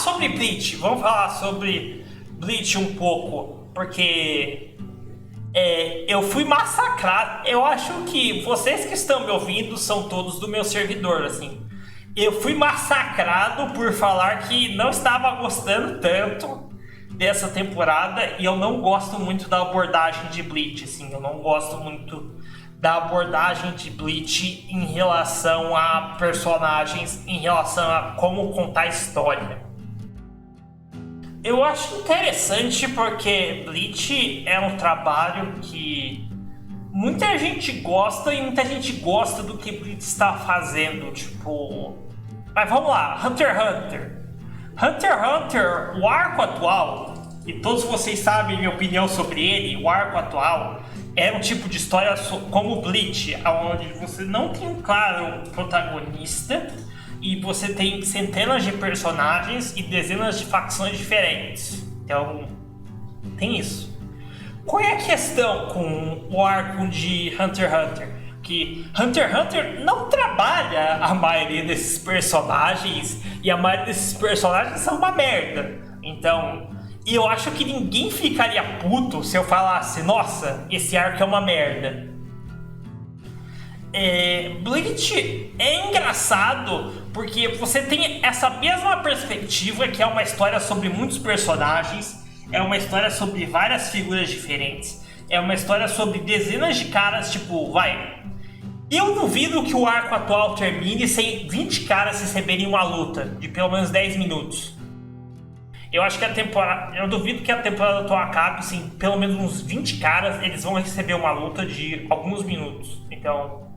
sobre Bleach. Vamos falar sobre Bleach um pouco. Porque eu fui massacrado. Eu acho que vocês que estão me ouvindo são todos do meu servidor, assim. Eu fui massacrado por falar que não estava gostando tanto dessa temporada. E eu não gosto muito da abordagem de Bleach, assim. Eu não gosto muito da abordagem de Bleach em relação a personagens, em relação a como contar a história. Eu acho interessante porque Bleach é um trabalho que muita gente gosta e muita gente gosta do que Bleach está fazendo, tipo... Mas vamos lá, Hunter x Hunter. Hunter x Hunter, o arco atual, e todos vocês sabem minha opinião sobre ele, o arco atual é um tipo de história como Bleach, onde você não tem um claro protagonista e você tem centenas de personagens e dezenas de facções diferentes. Então, tem isso. Qual é a questão com o arco de Hunter x Hunter? Que Hunter x Hunter não trabalha a maioria desses personagens e a maioria desses personagens são uma merda. Então... E eu acho que ninguém ficaria puto se eu falasse, nossa, esse arco é uma merda. Bleach é engraçado porque você tem essa mesma perspectiva, que é uma história sobre muitos personagens, é uma história sobre várias figuras diferentes, é uma história sobre dezenas de caras, tipo, eu duvido que o arco atual termine sem 20 caras receberem uma luta de pelo menos 10 minutos. Eu duvido que a temporada atual acabe sem pelo menos uns 20 caras, eles vão receber uma luta de alguns minutos. Então,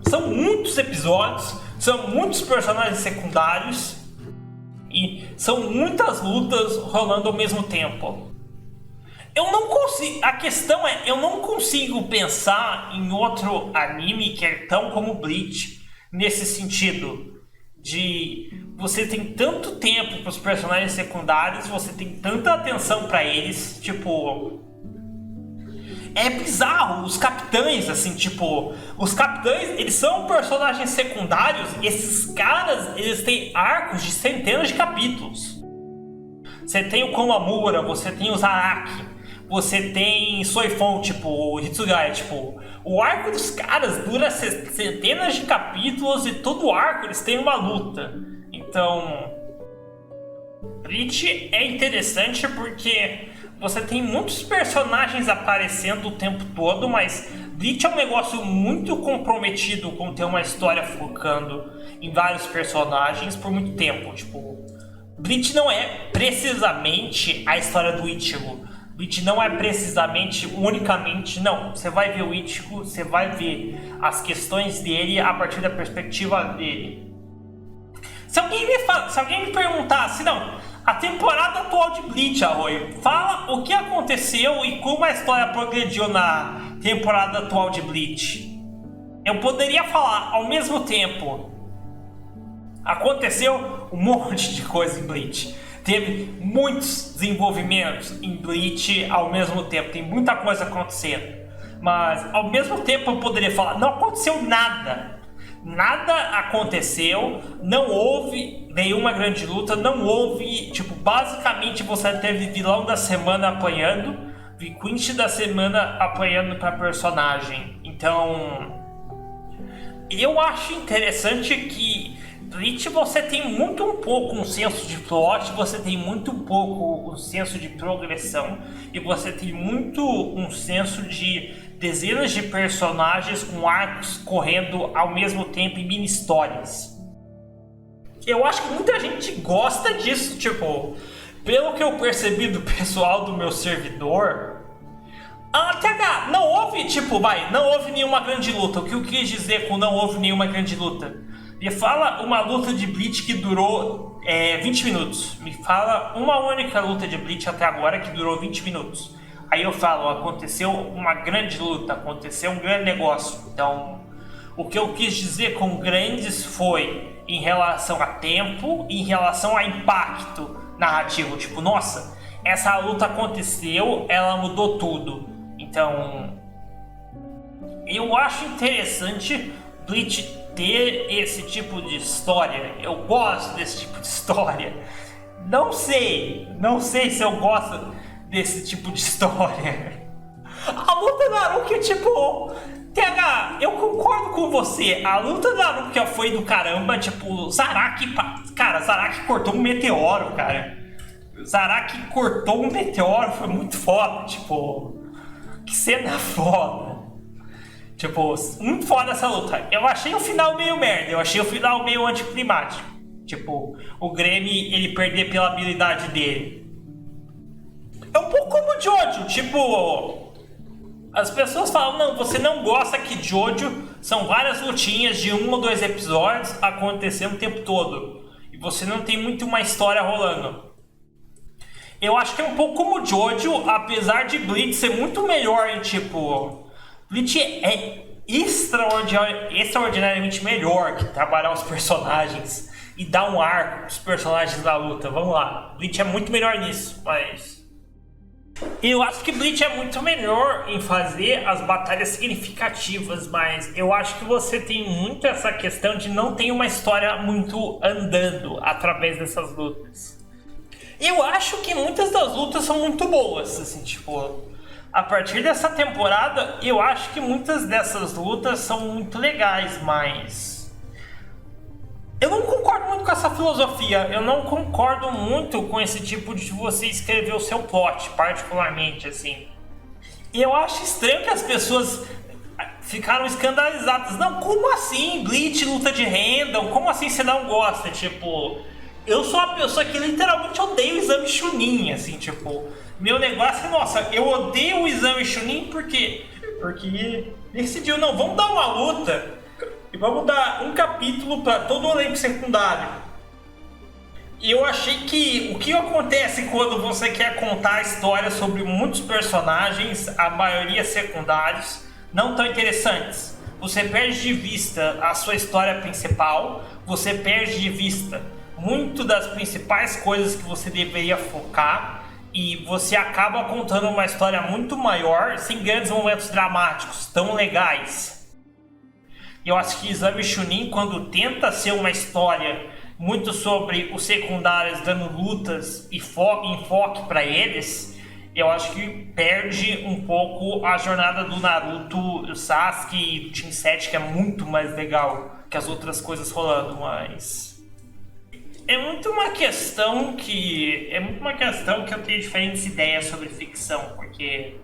são muitos episódios, são muitos personagens secundários e são muitas lutas rolando ao mesmo tempo. A questão é, eu não consigo pensar em outro anime que é tão como Bleach, nesse sentido de você tem tanto tempo para os personagens secundários, você tem tanta atenção para eles, tipo... É bizarro, os capitães, assim, tipo... Os capitães, eles são personagens secundários, e esses caras, eles têm arcos de centenas de capítulos. Você tem o Komamura, você tem o Zaraki, você tem Soifon, tipo, o Hitsugaya, tipo... O arco dos caras dura centenas de capítulos e todo arco eles têm uma luta. Então, Bleach é interessante porque você tem muitos personagens aparecendo o tempo todo, mas Bleach é um negócio muito comprometido com ter uma história focando em vários personagens por muito tempo. Tipo, Bleach não é precisamente a história do Ichigo. Bleach não é precisamente, unicamente, não. Você vai ver o Ichigo, você vai ver as questões dele a partir da perspectiva dele. Se alguém me perguntasse, não, a temporada atual de Bleach, Arroio, fala o que aconteceu e como a história progrediu na temporada atual de Bleach. Eu poderia falar ao mesmo tempo. Aconteceu um monte de coisa em Bleach. Teve muitos desenvolvimentos em Bleach ao mesmo tempo. Tem muita coisa acontecendo. Mas ao mesmo tempo eu poderia falar, não aconteceu nada. Nada aconteceu, não houve nenhuma grande luta, não houve, tipo, basicamente você teve vilão da semana apanhando, Viquint da semana apanhando pra personagem. Então, eu acho interessante que Bleach você tem muito um pouco um senso de plot, você tem muito um pouco um senso de progressão e você tem muito um senso de dezenas de personagens com arcos correndo ao mesmo tempo em mini histórias. Eu acho que muita gente gosta disso, tipo, pelo que eu percebi do pessoal do meu servidor, TH, não houve, tipo, não houve nenhuma grande luta. O que eu quis dizer com não houve nenhuma grande luta? Me fala uma luta de Bleach que durou 20 minutos. Me fala uma única luta de Bleach até agora que durou 20 minutos. Aí eu falo, aconteceu uma grande luta, aconteceu um grande negócio. Então, o que eu quis dizer com grandes foi em relação a tempo e em relação a impacto narrativo. Tipo, nossa, essa luta aconteceu, ela mudou tudo. Então, eu acho interessante Bleach ter esse tipo de história. Eu gosto desse tipo de história. Não sei se eu gosto desse tipo de história. A luta da Naruto, tipo, TH, eu concordo com você. A luta da Naruto foi do caramba, tipo, Zaraki cortou um meteoro, cara. Zaraki cortou um meteoro, foi muito foda, tipo, que cena foda. Tipo, muito foda essa luta. Eu achei o final meio merda, eu achei o final meio anticlimático. Tipo, o Grêmio, ele perder pela habilidade dele. É um pouco como o Jojo, tipo, as pessoas falam, não, você não gosta que Jojo são várias lutinhas de 1 ou 2 episódios acontecendo o tempo todo. E você não tem muito uma história rolando. Eu acho que é um pouco como o Jojo, apesar de Bleach ser muito melhor em tipo... Bleach é extraordinariamente melhor que trabalhar os personagens e dar um arco pros personagens da luta. Vamos lá, Bleach é muito melhor nisso, mas... Eu acho que Bleach é muito melhor em fazer as batalhas significativas, mas eu acho que você tem muito essa questão de não ter uma história muito andando através dessas lutas. Eu acho que muitas das lutas são muito boas, assim, tipo... A partir dessa temporada, eu acho que muitas dessas lutas são muito legais, mas... Eu não concordo muito com essa filosofia, eu não concordo muito com esse tipo de você escrever o seu plot, particularmente, assim. E eu acho estranho que as pessoas ficaram escandalizadas. Não, como assim? Bleach, luta de Randall, como assim você não gosta? Tipo, eu sou uma pessoa que literalmente odeia o exame Chunin, assim, tipo... Meu negócio é, nossa, eu odeio o exame Chunin porque decidiu, não, vamos dar uma luta e vamos dar um capítulo para todo o elenco secundário. E eu achei que o que acontece quando você quer contar a história sobre muitos personagens, a maioria secundários, não tão interessantes. Você perde de vista a sua história principal, você perde de vista muito das principais coisas que você deveria focar, e você acaba contando uma história muito maior, sem grandes momentos dramáticos, tão legais. Eu acho que Exame Chunin, quando tenta ser uma história muito sobre os secundários dando lutas e enfoque para eles, eu acho que perde um pouco a jornada do Naruto, o Sasuke e o Team 7, que é muito mais legal que as outras coisas rolando, mas... É muito uma questão que eu tenho diferentes ideias sobre ficção, porque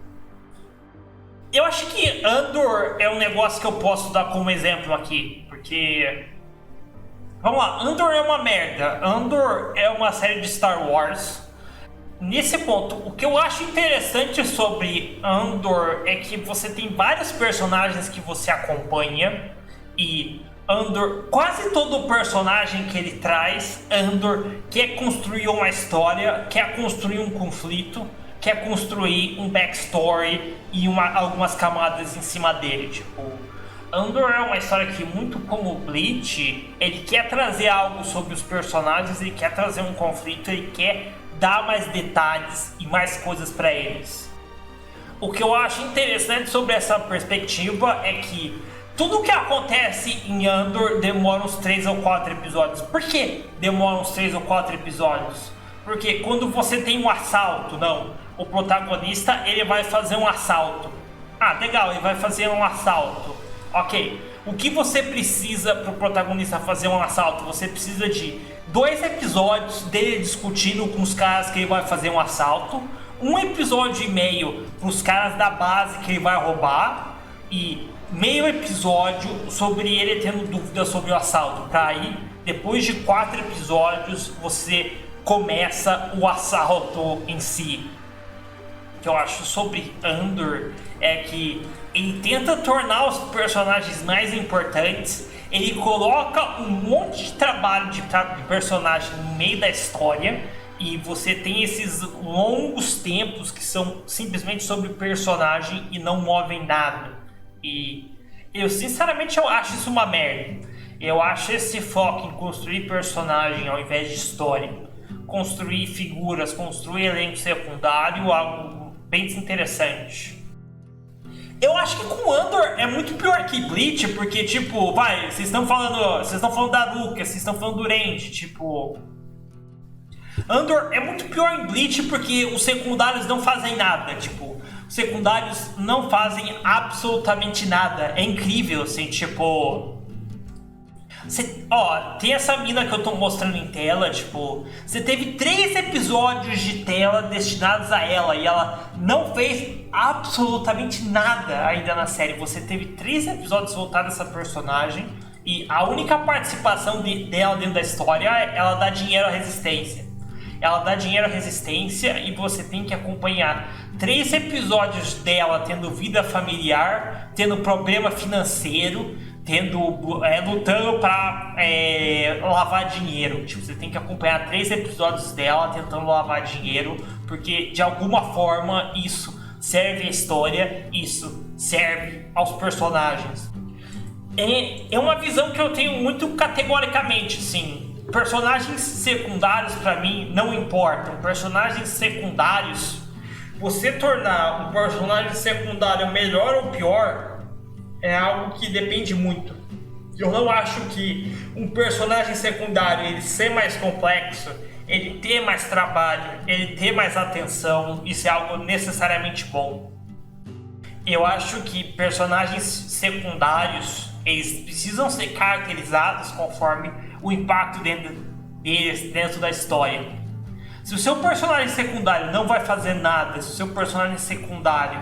eu acho que Andor é um negócio que eu posso dar como exemplo aqui, porque vamos lá, Andor é uma merda, Andor é uma série de Star Wars. Nesse ponto, o que eu acho interessante sobre Andor é que você tem vários personagens que você acompanha e Andor, quase todo personagem que ele traz, Andor quer construir uma história, quer construir um conflito, quer construir um backstory e algumas camadas em cima dele. Tipo, Andor é uma história que, muito como Bleach, ele quer trazer algo sobre os personagens, ele quer trazer um conflito, ele quer dar mais detalhes e mais coisas para eles. O que eu acho interessante sobre essa perspectiva é que tudo o que acontece em Andor demora uns 3 ou 4 episódios. Por que demora uns 3 ou 4 episódios? Porque quando você tem um assalto, o protagonista ele vai fazer um assalto. Ah, legal, ele vai fazer um assalto. Ok, o que você precisa para o protagonista fazer um assalto? Você precisa de 2 episódios dele discutindo com os caras que ele vai fazer um assalto, 1 episódio e meio para os caras da base que ele vai roubar e meio episódio sobre ele tendo dúvidas sobre o assalto. Pra aí, depois de 4 episódios, você começa o assalto em si. O que eu acho sobre Andor é que ele tenta tornar os personagens mais importantes, ele coloca um monte de trabalho de personagem no meio da história, e você tem esses longos tempos que são simplesmente sobre o personagem e não movem nada. E eu sinceramente eu acho isso uma merda. Eu acho esse foco em construir personagem ao invés de história, construir figuras, construir elenco secundário, algo bem desinteressante. Eu acho que com Andor é muito pior que Bleach, porque tipo, vocês estão falando da Luca, vocês estão falando do Range, tipo, Andor é muito pior em Bleach porque os secundários não fazem nada, tipo, os secundários não fazem absolutamente nada. É incrível, assim, tipo... tem essa mina que eu tô mostrando em tela, tipo... Você teve 3 episódios de tela destinados a ela e ela não fez absolutamente nada ainda na série. Você teve 3 episódios voltados a essa personagem e a única participação dela dentro da história é ela dá dinheiro à Resistência. Ela dá dinheiro à Resistência e você tem que acompanhar 3 episódios dela tendo vida familiar, tendo problema financeiro, lutando para lavar dinheiro. Tipo, você tem que acompanhar 3 episódios dela tentando lavar dinheiro, porque de alguma forma isso serve à história, isso serve aos personagens. É uma visão que eu tenho muito categoricamente, assim. Personagens secundários pra mim não importam. Personagens secundários, você tornar um personagem secundário melhor ou pior é algo que depende muito. Eu não acho que um personagem secundário ele ser mais complexo, ele ter mais trabalho, ele ter mais atenção, isso é algo necessariamente bom. Eu acho que personagens secundários eles precisam ser caracterizados conforme o impacto deles dentro da história. Se o seu personagem secundário não vai fazer nada, se o seu personagem secundário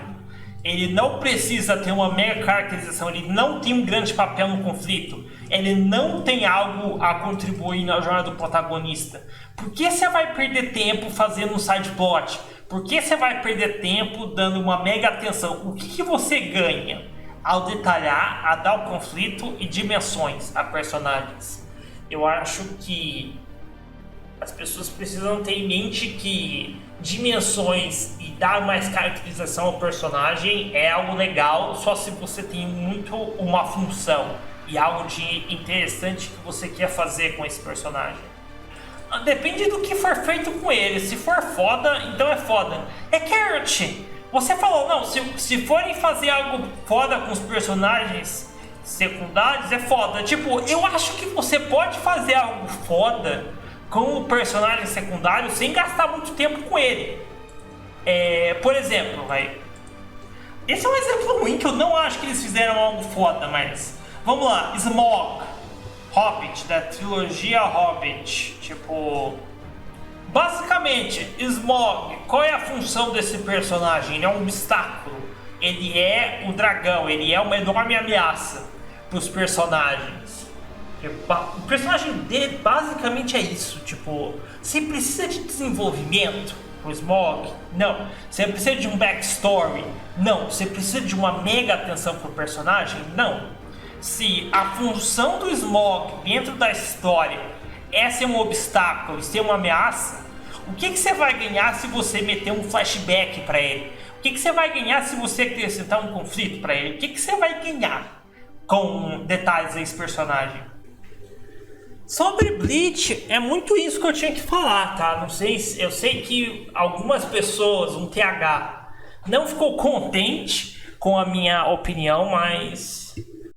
ele não precisa ter uma mega caracterização, ele não tem um grande papel no conflito, ele não tem algo a contribuir na jornada do protagonista, por que você vai perder tempo fazendo um side plot? Por que você vai perder tempo dando uma mega atenção? O que você ganha ao detalhar, a dar o conflito e dimensões a personagens? Eu acho que as pessoas precisam ter em mente que dimensões e dar mais caracterização ao personagem é algo legal só se você tem muito uma função e algo de interessante que você quer fazer com esse personagem. Depende do que for feito com ele. Se for foda, então é foda. É Kurt, você falou, não, se forem fazer algo foda com os personagens secundários, é foda. Tipo, eu acho que você pode fazer algo foda com o personagem secundário sem gastar muito tempo com ele. Por exemplo, esse é um exemplo ruim que eu não acho que eles fizeram algo foda, mas vamos lá, Smaug, Hobbit, da trilogia Hobbit. Tipo, basicamente, Smaug, qual é a função desse personagem? Ele é um obstáculo, ele é um dragão, ele é uma enorme ameaça para os personagens. O personagem dele basicamente é isso. Tipo, você precisa de desenvolvimento pro Smaug? Não. Você precisa de um backstory? Não. Você precisa de uma mega atenção pro personagem? Não. Se a função do Smaug dentro da história é ser um obstáculo, ser uma ameaça, o que você vai ganhar se você meter um flashback para ele? O que você vai ganhar se você acrescentar um conflito para ele? O que você vai ganhar com detalhes desse personagem? Sobre Bleach, é muito isso que eu tinha que falar, tá? Não sei, eu sei que algumas pessoas, um TH, não ficou contente com a minha opinião, mas